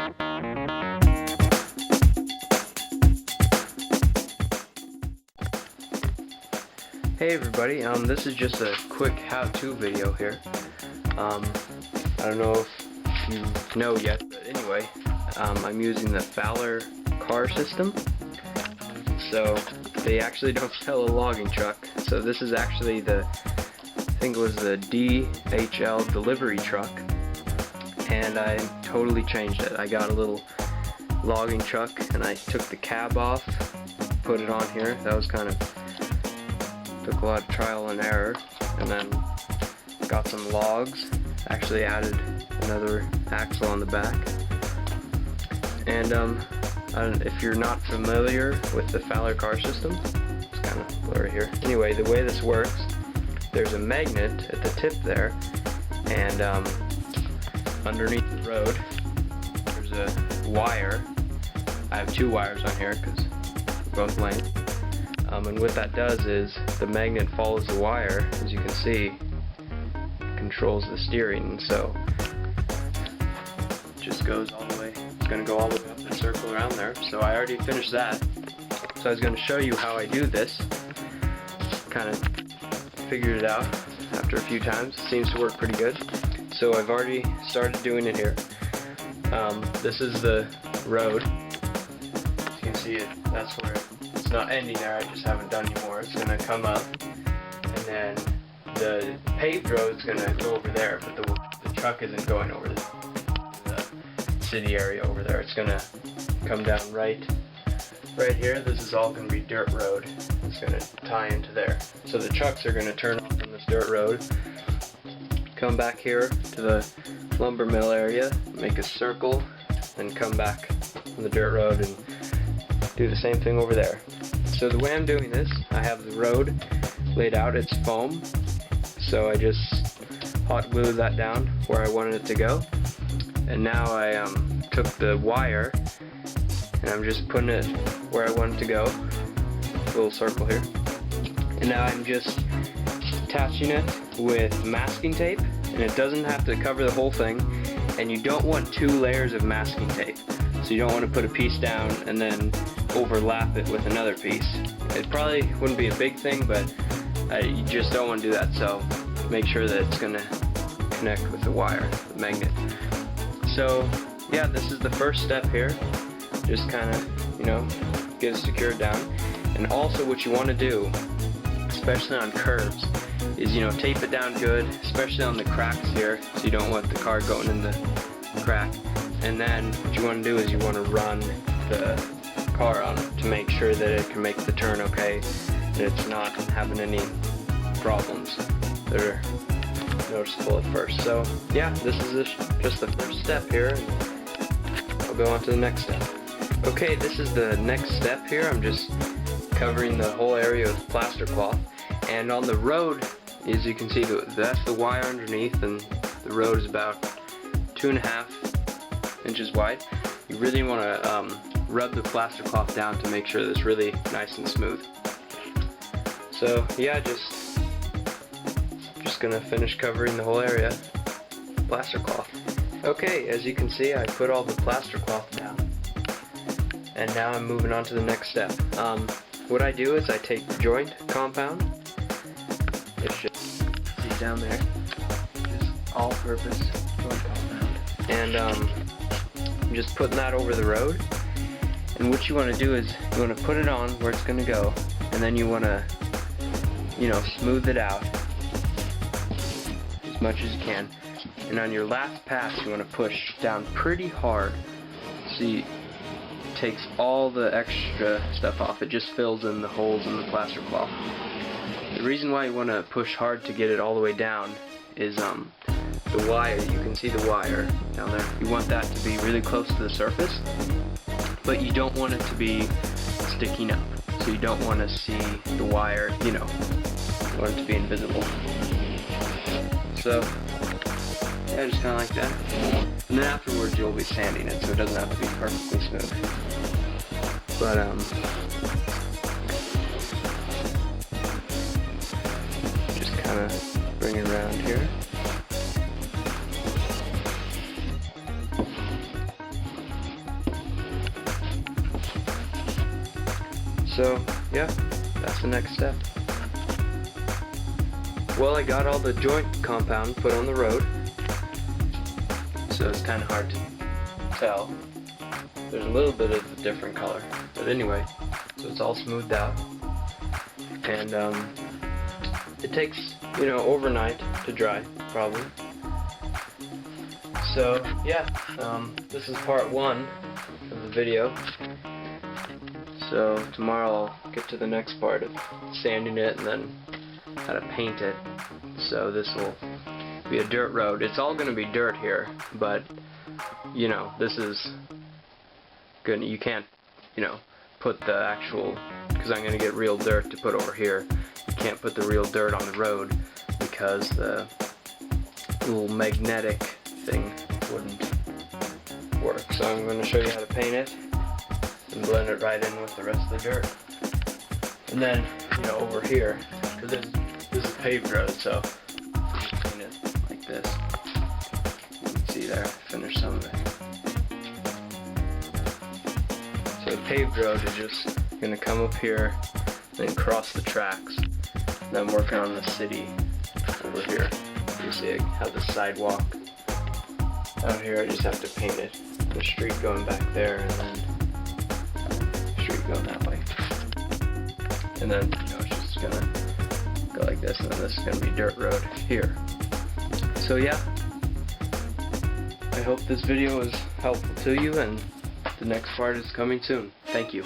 Hey everybody, this is just a quick how-to video here. I don't know if you know yet, but anyway, I'm using the Fowler car system. So they actually don't sell a logging truck. So this is actually I think it was the DHL delivery truck, and I totally changed it. I got a little logging truck and I took the cab off, put it on here. That was took a lot of trial and error, and then got some logs, actually added another axle on the back. And if you're not familiar with the Fowler car system, it's kind of blurry here. Anyway, the way this works, there's a magnet at the tip there, and underneath the road there's a wire. I have two wires on here because they're both length. And what that does is the magnet follows the wire, as you can see, controls the steering, and so it just goes all the way. It's going to go all the way up and circle around there. So I already finished that. So I was going to show you how I do this. Kind of figured it out after a few times. It seems to work pretty good. So I've already started doing it here. This is the road. As you can see it, that's where it's not ending there, I just haven't done any more. It's going to come up, and then the paved road is going to go over there, but the truck isn't going over the city area over there. It's going to come down right here. This is all going to be dirt road. It's going to tie into there. So the trucks are going to turn off from this dirt road, come back here to the lumber mill area, make a circle, and come back on the dirt road and do the same thing over there. So the way I'm doing this, I have the road laid out, it's foam, so I just hot glue that down where I wanted it to go, and now I took the wire and I'm just putting it where I want it to go, a little circle here, and now I'm just attaching it with masking tape, and it doesn't have to cover the whole thing, and you don't want 2 layers of masking tape. So you don't want to put a piece down and then overlap it with another piece. It probably wouldn't be a big thing, but you just don't want to do that, so make sure that it's going to connect with the wire, the magnet. So yeah, this is the first step here. Just kind of, get it secured down. And also what you want to do, especially on curves, is, tape it down good, especially on the cracks here, so you don't want the car going in the crack. And then what you want to do is you want to run the car on it to make sure that it can make the turn okay, and it's not having any problems that are noticeable at first. So yeah, this is just the first step here, and I'll go on to the next step. Okay, this is the next step here. I'm just covering the whole area with plaster cloth, and on the road, as you can see, that's the wire underneath, and the road is about 2.5 inches wide. You really want to rub the plaster cloth down to make sure that it's really nice and smooth. So yeah, just gonna finish covering the whole area with plaster cloth. Okay, as you can see, I put all the plaster cloth down, and now I'm moving on to the next step. What I do is I take the joint compound. It's just, see down there, just all-purpose joint compound, and I'm just putting that over the road. And what you want to do is you want to put it on where it's going to go, and then you want to, smooth it out as much as you can. And on your last pass, you want to push down pretty hard, so it takes all the extra stuff off. It just fills in the holes in the plaster cloth. The reason why you want to push hard to get it all the way down is the wire. You can see the wire down there. You want that to be really close to the surface, but you don't want it to be sticking up. So you don't want to see the wire, you want it to be invisible. So yeah, just kind of like that. And then afterwards you'll be sanding it, so it doesn't have to be perfectly smooth. But just kind of bring it around here. So yeah, that's the next step. Well, I got all the joint compound put on the road, so it's kind of hard to tell. There's a little bit of a different color, but anyway, so it's all smoothed out, and it takes, you know, overnight to dry, probably. So yeah, this is part 1 of the video. So tomorrow I'll get to the next part of sanding it and then how to paint it. So this will be a dirt road. It's all going to be dirt here, but you know, this is good. You can't, you know, put the actual, because I'm going to get real dirt to put over here. You can't put the real dirt on the road because the little magnetic thing wouldn't work. So I'm going to show you how to paint it and blend it right in with the rest of the dirt. And then, you know, over here, because this is paved road, so paint it like this. You can see there, finish some of it. So the paved road is just going to come up here, then cross the tracks. And I'm working on the city over here. You see I have the sidewalk out here. I just have to paint it. The street going back there, and then the street going that way. And then, you know, it's just gonna go like this, and then this is gonna be dirt road here. So yeah, I hope this video was helpful to you, and the next part is coming soon. Thank you.